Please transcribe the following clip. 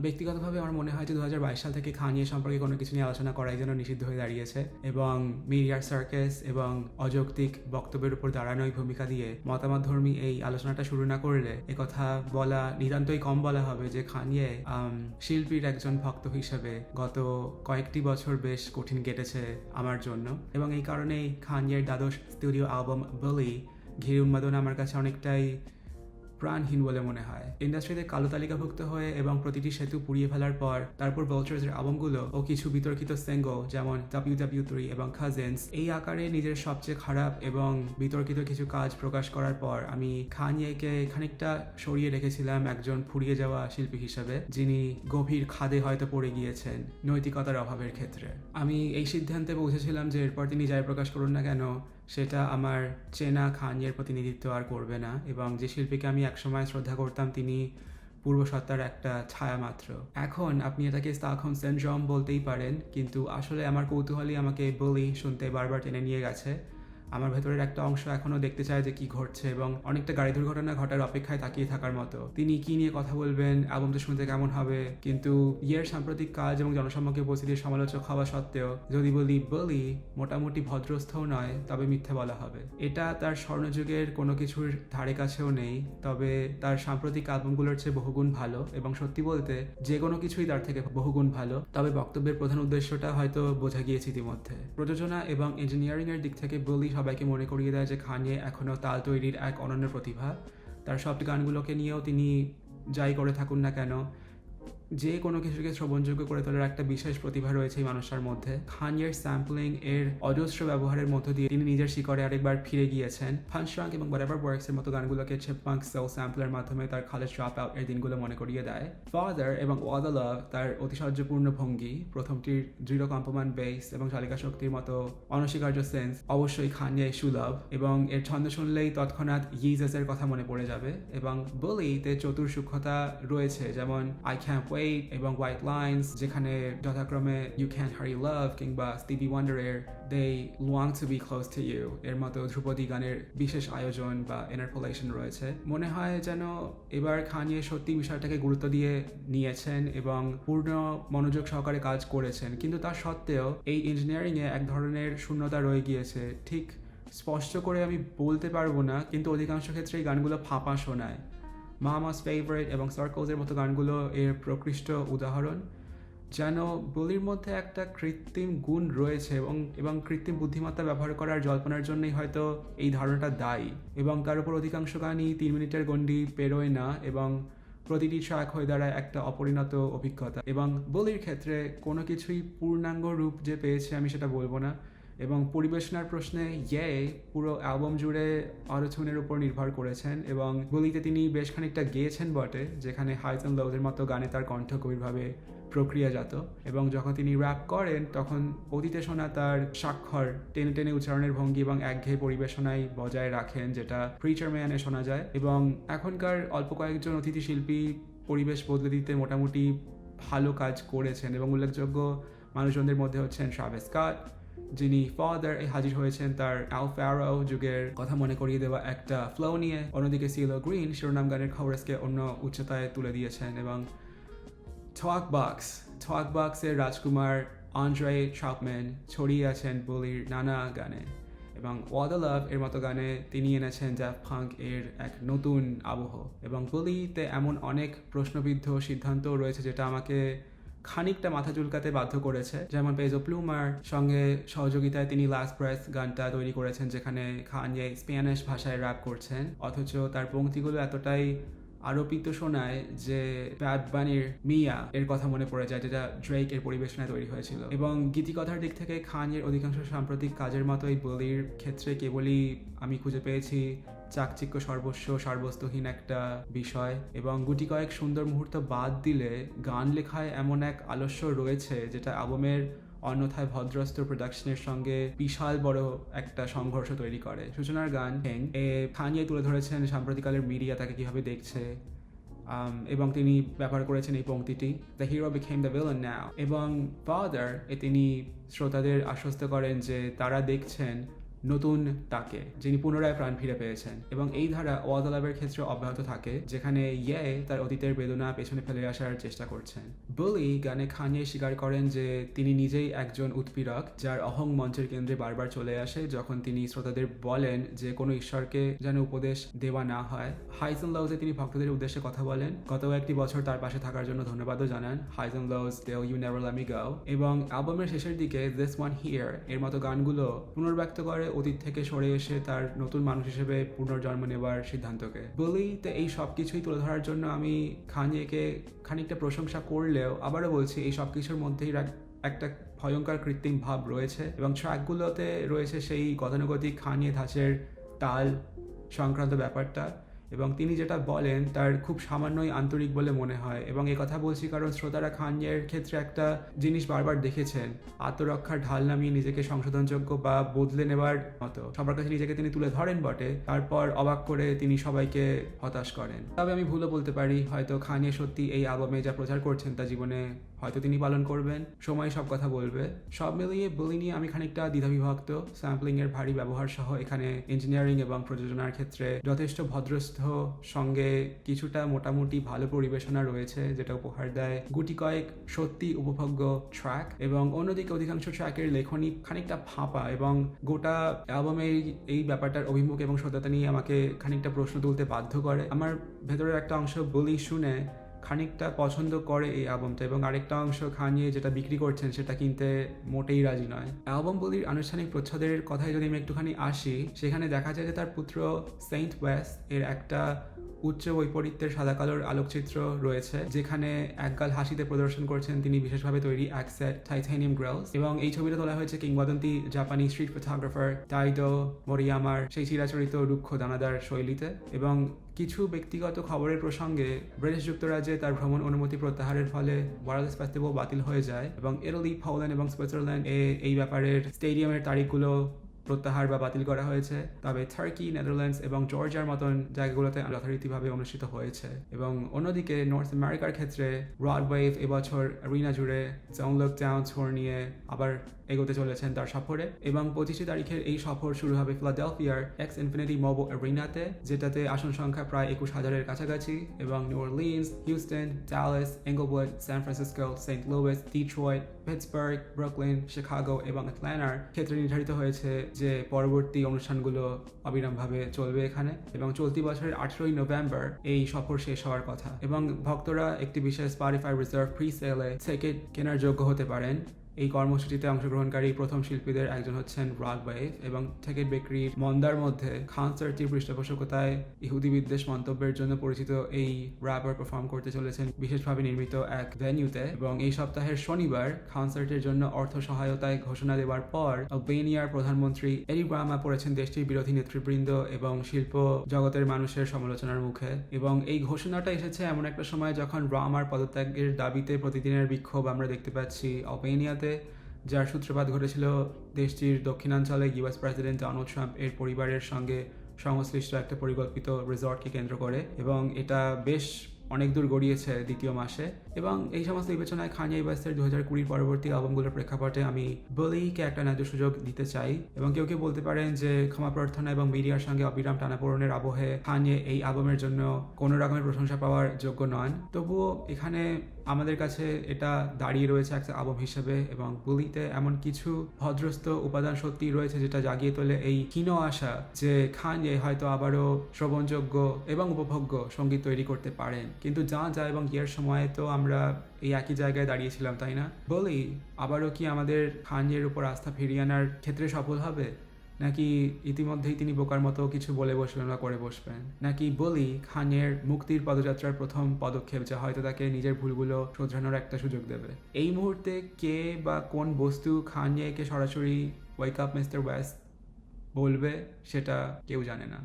ব্যক্তিগতভাবে আমার মনে হয় যে 2022 সাল থেকে খানিয়ে সম্পর্কে কোনো কিছু নিয়ে আলোচনা করাই যেন নিষিদ্ধ হয়ে দাঁড়িয়েছে, এবং মিডিয়ার সার্কাস এবং অযৌক্তিক বক্তব্যের উপর দাঁড়ানোই ভূমিকা দিয়ে মতামতধর্মী এই আলোচনাটা শুরু না করলে একথা বলা নিতান্তই কম বলা হবে যে খানিয়ে শিল্পীর একজন ভক্ত হিসেবে গত কয়েকটি বছর বেশ কঠিন কেটেছে আমার জন্য, এবং এই কারণেই খানিয়ের দ্বাদশ স্টুডিও অ্যালবাম বলি ঘিরে উন্মাদনা আমার কাছে অনেকটাই প্রাণহীন বলে মনে হয়। ইন্ডাস্ট্রিতে কালো তালিকাভুক্ত হয়ে এবং প্রতিটি সেতু পুড়িয়ে ফেলার পর তারপর ভালচার্সের অ্যালবামগুলো ও কিছু বিতর্কিত সিঙ্গল যেমন WW3 এবং কাজিনস এই আকারে নিজের সবচেয়ে খারাপ এবং বিতর্কিত কিছু কাজ প্রকাশ করার পর আমি খানিয়েকে খানিকটা সরিয়ে রেখেছিলাম একজন ফুরিয়ে যাওয়া শিল্পী হিসেবে, যিনি গভীর খাদে হয়তো পড়ে গিয়েছেন নৈতিকতার অভাবের ক্ষেত্রে। আমি এই সিদ্ধান্তে পৌঁছেছিলাম যে এরপর তিনি যাই প্রকাশ করুন না কেন সেটা আমার চেনা খানিয়ের প্রতিনিধিত্ব আর করবে না, এবং যে শিল্পীকে আমি একসময় শ্রদ্ধা করতাম তিনি পূর্বসত্তার একটা ছায়া মাত্র। এখন আপনি এটাকে স্টকহোম সিনড্রোম বলতেই পারেন, কিন্তু আসলে আমার কৌতূহলই আমাকে বলি শুনতে বারবার টেনে নিয়ে গেছে। আমার ভেতরের একটা অংশ এখনো দেখতে চায় যে কি ঘটছে, এবং অনেকটা গাড়ি দুর্ঘটনা ঘটার অপেক্ষায় তাকিয়ে থাকার মতো। তিনি কি নিয়ে কথা বলবেন, অ্যালবামটা শুনতে কেমন হবে, কিন্তু ইয়ের সাম্প্রতিক কাজ এবং জনসম্মুখে উপস্থিতির সমালোচক হওয়া সত্ত্বেও যদি বলি মোটামুটি ভদ্রস্থও নয় তবে মিথ্যে বলা হবে। এটা তার স্বর্ণযুগের কোনো কিছুর ধারে কাছেও নেই, তবে তার সাম্প্রতিক অ্যালবামগুলোর চেয়ে বহুগুণ ভালো, এবং সত্যি বলতে যে কোনো কিছুই তার থেকে বহুগুণ ভালো। তবে বক্তব্যের প্রধান উদ্দেশ্যটা হয়তো বোঝা গিয়েছে ইতিমধ্যে। প্রযোজনা এবং ইঞ্জিনিয়ারিং এর দিক থেকে বলি সবাইকে মনে করিয়ে দেয় যে খানিয়ে এখনও তাল তৈরির এক অনন্য প্রতিভা। তার সব গানগুলোকে নিয়েও তিনি যাই করে থাকুন না কেন যে কোনো কিছুকে শ্রবণযোগ্য করে তোলার একটা বিশেষ প্রতিভা রয়েছে এই মানুষটার মধ্যে। খানিয়ের স্যাম্পলিং এর অজস্র ব্যবহারের মধ্য দিয়ে তিনি নিজের শিকড়ে আরেকবার ফিরে গিয়েছেন। ফানস্ট্রাঙ্ক এবং হোয়াটএভার ওয়ার্কস এর মতো গানগুলোকে চিপমাঙ্ক সেল স্যাম্পলের মাধ্যমে তার খালেজ ড্রপ আউট এর দিনগুলো মনে করিয়ে দেয়। ফাদার এবং ওয়া দ্য লাভ তার অতিশয্যপূর্ণ ভঙ্গি, প্রথমটির দৃঢ় কম্পমান বেস এবং চালিকা শক্তির মতো অনস্বীকার্য সেন্স অবশ্যই খানিয়ে সুলভ, এবং এর ছন্দ শুনলেই তৎক্ষণাৎ ইয়েজাসের কথা মনে পড়ে যাবে। এবং বলিতে চতুর সূক্ষ্মতা রয়েছে, যেমন আই ক্যান্ট ওয়েট এবং হোয়াইট লাইন্স, যেখানে যথাক্রমে ইউ ক্যান্ট হারি লাভ কিংবা স্টিভি ওয়ান্ডারের they long to be close to you এর মতো ধ্রুপদী গানের বিশেষ আয়োজন বা ইন্টারপোলেশন রয়েছে। মনে হয় যেন এবার খানিয়ে সত্যি বিষয়টাকে গুরুত্ব দিয়ে নিয়েছেন এবং পূর্ণ মনোযোগ সহকারে কাজ করেছেন, কিন্তু তা সত্ত্বেও এই ইঞ্জিনিয়ারিংয়ে এক ধরনের শূন্যতা রয়ে গিয়েছে। ঠিক স্পষ্ট করে আমি বলতে পারবো না, কিন্তু অধিকাংশ ক্ষেত্রে এই গানগুলো ফাঁপা শোনায়। মামাস ফেভারিট এবং সার্কলসের মতো গানগুলো এর প্রকৃষ্ট উদাহরণ। যেন বলির মধ্যে একটা কৃত্রিম গুণ রয়েছে এবং কৃত্রিম বুদ্ধিমত্তা ব্যবহার করার জল্পনার জন্যই হয়তো এই ধারণাটা দায়ী, এবং তার উপর অধিকাংশ গানই 3 মিনিটের গণ্ডি পেরোয় না, এবং প্রতিটি ট্র্যাক হয়ে দাঁড়ায় একটা অপরিণত অভিজ্ঞতা। এবং বলির ক্ষেত্রে কোনো কিছুই পূর্ণাঙ্গ রূপ যে পেয়েছে আমি সেটা বলবো না, এবং পরিবেশনার প্রশ্নে পুরো অ্যালবাম জুড়ে অটোটিউনের উপর নির্ভর করেছেন, এবং বলিতে তিনি বেশ খানিকটা গেয়েছেন বটে, যেখানে হাইস অ্যান্ড লোদের মতো গানে তার কণ্ঠ গভীরভাবে প্রক্রিয়াজাত, এবং যখন তিনি র্যাপ করেন তখন অতীতে শোনা তার স্বাক্ষর টেনে টেনে উচ্চারণের ভঙ্গি এবং একঘেয়ে পরিবেশনায় বজায় রাখেন, যেটা প্রিচার ম্যানে শোনা যায়। এবং এখনকার অল্প কয়েকজন অতিথি শিল্পী পরিবেশ বদলে দিতে মোটামুটি ভালো কাজ করেছেন, এবং উল্লেখযোগ্য মানুষজনদের মধ্যে হচ্ছেন ট্রাভিস স্কট, যিনি ফাদার হাজির হয়েছেন তার আল ফ্যারো যুগের কথা মনে করিয়ে দেওয়া একটা ফ্লো নিয়ে। অন্যদিকে সিলো গ্রিন শিরোনাম গানের খবরকে অন্য উচ্চতায় তুলে দিয়েছেন, এবং টকবক্সের রাজকুমার আন্দ্রে ট্রাউটম্যান ছড়িয়ে আছেন বলির নানা গানে, এবং ওয়া দ্য লাভ এর মতো গানে তিনি এনেছেন ড্যাফট পাঙ্ক এর এক নতুন আবহ। এবং বলিতে এমন অনেক প্রশ্নবিদ্ধ সিদ্ধান্ত রয়েছে যেটা আমাকে খানিকটা মাথা চুলকাতে বাধ্য করেছে, যেমন পেজো প্লুমার সঙ্গে সহযোগিতায় তিনি লাস্ট ব্রেথ গানটা তৈরি করেছেন, যেখানে খানিয়ে স্প্যানিশ ভাষায় র্যাপ করছেন, অথচ তার পংক্তিগুলো এতটাই আরোপিত শোনায় যে ব্যাড বানির মিয়া এর কথা মনে পড়ে যায়, যেটা ড্রেক এর পরিবেশনায় তৈরি হয়েছিল। এবং গীতিকথার দিক থেকে খানিয়ের অধিকাংশ সাম্প্রতিক কাজের মতো এই বলির ক্ষেত্রে কেবলই আমি খুঁজে পেয়েছি চাকচিক্য সারবস্তুহীন একটা বিষয়, এবং গুটি কয়েক সুন্দর মুহূর্ত বাদ দিলে গান লেখায় এমন এক আলস্য রয়েছে যেটা অ্যালবামের অন্যথায় ভদ্রস্ত প্রোডাকশনের সঙ্গে বিশাল বড় একটা সংঘর্ষ তৈরি করে। সূচনার গান খানিয়ে তুলে ধরেছেন সাম্প্রতিককালের মিডিয়া তাকে কিভাবে দেখছে, এবং তিনি ব্যবহার করেছেন এই পংক্তিটি, the hero became the villain now. এবং ফাদার তিনি শ্রোতাদের আশ্বস্ত করেন যে তারা দেখছেন নতুন তাকে, যিনি পুনরায় প্রাণ ফিরে পেয়েছেন। এবং এই ধারা ওয়াজ আলাপের ক্ষেত্রে অব্যাহত থাকে, যেখানে ইয়ে তার অতীতের বেদনা পেছনে ফেলে আসার চেষ্টা করছেন। বুলি গানে খানিয়ে স্বীকার করেন যে তিনি নিজেই একজন উৎপীড়ক, যার অহং মঞ্চের কেন্দ্রে বারবার চলে আসে যখন তিনি শ্রোতাদের বলেন যে কোনো ঈশ্বরকে যেন উপদেশ দেওয়া না হয়। হাইস অ্যান্ড লোজে তিনি ভক্তদের উদ্দেশ্যে কথা বলেন, গত একটি বছর তার পাশে থাকার জন্য ধন্যবাদও জানান। Highs and lows, Till You Never Let Me Go। এবং অ্যালবামের শেষের দিকে This One Here এর মতো গানগুলো পুনর্ব্যক্ত করে অতীত থেকে সরে এসে তার নতুন মানুষ হিসেবে পুনর্জন্ম নেবার সিদ্ধান্তকে। বলিতে এই সব কিছুই তুলে ধরার জন্য আমি খানিয়েকে খানিকটা প্রশংসা করলেও আবারও বলছি, এই সব কিছুর মধ্যেই একটা ভয়ঙ্কর কৃত্রিম ভাব রয়েছে, এবং ট্র্যাকগুলোতে রয়েছে সেই গতানুগতিক খানিয়ে ধাঁচের তাল সংক্রান্ত ব্যাপারটা, এবং তিনি যেটা বলেন তার খুব সামান্যই আন্তরিক বলে মনে হয়। এবং এই কথা বলছি কারণ শ্রোতারা খানিয়ের ক্ষেত্রে একটা জিনিস বারবার দেখেছেন, আত্মরক্ষার ঢাল নামিয়ে নিজেকে সংশোধনযোগ্য বা বদলে নেবার মতো সবার কাছে নিজেকে তিনি তুলে ধরেন বটে, তারপর অবাক করে তিনি সবাইকে হতাশ করেন। তবে আমি ভুলও বলতে পারি, হয়তো খানিয়ে সত্যি এই অ্যালবামে যা প্রচার করছেন তা জীবনে হয়তো তিনি পালন করবেন, সময় সব কথা বলবে। সব মিলিয়ে বুলি নিয়ে আমি খানিকটা দ্বিধাবিভক্ত। স্যাম্পলিং এর ভারী ব্যবহার সহ এখানে ইঞ্জিনিয়ারিং এবং প্রযোজনার ক্ষেত্রে যথেষ্ট ভদ্রস্থ সঙ্গে কিছুটা মোটামুটি ভালো পরিবেশনা রয়েছে, যেটা উপহার দেয় গুটি কয়েক সত্যি উপভোগ্য ট্র্যাক। এবং অন্যদিকে অধিকাংশ ট্র্যাকের লেখনী খানিকটা ফাঁপা, এবং গোটা অ্যালবামে এই ব্যাপারটার অভিমুখ এবং সত্যতা নিয়ে আমাকে খানিকটা প্রশ্ন তুলতে বাধ্য করে। আমার ভেতরের একটা অংশ বুলি শুনে খানিকটা পছন্দ করে এই অ্যালবামটা, এবং আরেকটা অংশ খানিয়ে যেটা বিক্রি করছেন সেটা কিনতে মোটেই রাজি নয়। অ্যালবাম বলির আনুষ্ঠানিক প্রচ্ছদের কথায় যদি আমি একটুখানি আসি, সেখানে দেখা যায় যে তার পুত্র সেন্ট ওয়েস্ট এর একটা উচ্চ বৈপরীত্যের সাদা কালোর আলোকচিত্র রয়েছে, যেখানে একগাল হাসিতে প্রদর্শন করছেন তিনি বিশেষভাবে তৈরি এক সেট টাইটানিয়াম গ্রিলস। এবং এই ছবিটা তোলা হয়েছে কিংবদন্তি জাপানি স্ট্রিট ফটোগ্রাফার টাইডো মোরিয়ামার সেই চিরাচরিত রুক্ষ দানাদার শৈলীতে। এবং কিছু ব্যক্তিগত খবরের প্রসঙ্গে ব্রিটিশ যুক্তরাজ্যে তার ভ্রমণ অনুমতি প্রত্যাহারের ফলে ওয়ার্ল্ডস ফেস্টিভ্যাল বাতিল হয়ে যায়, এবং ইটালি, পোল্যান্ড এবং সুইজারল্যান্ড এই ব্যাপারের স্টেডিয়ামের তারিখগুলো প্রত্যাহার বা বাতিল করা হয়েছে। তবে টার্কি, নেদারল্যান্ডস এবং জর্জিয়ার মতন জায়গাগুলোতে যথারীতিভাবে অনুষ্ঠিত হয়েছে। এবং অন্যদিকে নর্থ আমেরিকার ক্ষেত্রে রড ওয়েভ এবছর অ্যারিনা জুড়ে জং লক ডাউন টোর নিয়ে আবার এগোতে চলেছেন তার সফরে। এবং 25 তারিখের এই সফর শুরু হবে ফিলাডেলফিয়ার এক্স ইনফিনিটি মোবো অ্যারিনাতে, যেটাতে আসন সংখ্যা প্রায় 21,000-এর কাছাকাছি। এবং New Orleans, Houston, Dallas, Englewood, San Francisco, Saint Louis, Detroit, Pittsburgh, Brooklyn, Chicago এবং অ্যাটলান্টার ক্ষেত্রে নির্ধারিত হয়েছে যে পরবর্তী অনুষ্ঠানগুলো অবিরামভাবে চলবে এখানে। এবং চলতি বছরের 18 নভেম্বর এই সফর শেষ হওয়ার কথা, এবং ভক্তরা একটি বিশেষ স্পটিফাই রিজার্ভ প্রি সেলে টিকিট কেনার যোগ্য হতে পারেন। এই কর্মসূচিতে অংশগ্রহণকারী প্রথম শিল্পীদের একজন হচ্ছেন রড ওয়েভ, এবং টিকিট বিক্রির মন্দার মধ্যে কনসার্টটির পৃষ্ঠপোষকতায় ইহুদি বিদ্বেষ মন্তব্যের জন্য পরিচিত এই র্যাপার পারফর্ম করতে চলেছেন বিশেষভাবে নির্মিত এক ভেন্যুতে। এবং এই সপ্তাহের শনিবার কনসার্টের জন্য অর্থ সহায়তায় ঘোষণা দেওয়ার পর আলবেনিয়ার প্রধানমন্ত্রী এরিক রামা পড়েছেন দেশটির বিরোধী নেতৃবৃন্দ এবং শিল্প জগতের মানুষের সমালোচনার মুখে। এবং এই ঘোষণাটা এসেছে এমন একটা সময় যখন রামার পদত্যাগের দাবিতে প্রতিদিনের বিক্ষোভ আমরা দেখতে পাচ্ছি আলবেনিয়াতে, যার সূত্রপাত ঘটেছিল দেশটির দক্ষিণাঞ্চলে ইউএস প্রেসিডেন্ট ডোনাল্ড ট্রাম্প এর পরিবারের সঙ্গে সংশ্লিষ্ট একটা পরিকল্পিত রিসর্টকে কেন্দ্র করে। এবং এটা বেশ অনেক দূর গড়িয়েছে দ্বিতীয় মাসে। এবং এই সমস্ত বিবেচনায় খানিয়ে ওয়েস্টের 2020 পরবর্তী অ্যালবামগুলোর প্রেক্ষাপটে আমি বলিকে একটা ন্যায্য সুযোগ দিতে চাই। এবং কেউ কেউ বলতে পারেন যে ক্ষমা প্রার্থনা এবং মিডিয়ার সঙ্গে অবিরাম টানাপোড়েনের আবহে খানিয়ে এই অ্যালবামের জন্য কোনো রকমের প্রশংসা পাওয়ার যোগ্য নন। তবুও এখানে আমাদের কাছে এটা দাঁড়িয়ে রয়েছে একটা অ্যালবাম হিসেবে, এবং বলিতে এমন কিছু ভদ্রস্থ উপাদান সত্যি রয়েছে যেটা জাগিয়ে তোলে এই ক্ষীণ আশা যে খানিয়ে হয়তো আবারও শ্রবণযোগ্য এবং উপভোগ্য সঙ্গীত তৈরি করতে পারেন। কিন্তু যা এবং ইয়ের সময়ে তো আমরা এই একই জায়গায় দাঁড়িয়েছিলাম, তাই না? বলি আবারও কি আমাদের খানিয়ের উপর আস্থা ফিরিয়ে আনার ক্ষেত্রে সফল হবে, নাকি ইতিমধ্যেই তিনি বোকার মতো কিছু বলে বসবেন বা করে বসবেন? নাকি বলি খানিয়ের মুক্তির পদযাত্রার প্রথম পদক্ষেপ, যা হয়তো তাকে নিজের ভুলগুলো শোধরানোর একটা সুযোগ দেবে? এই মুহূর্তে কে বা কোন বস্তু খানিয়েকে সরাসরি ওয়েক আপ মিস্টার ওয়েস্ট বলবে সেটা কেউ জানে না।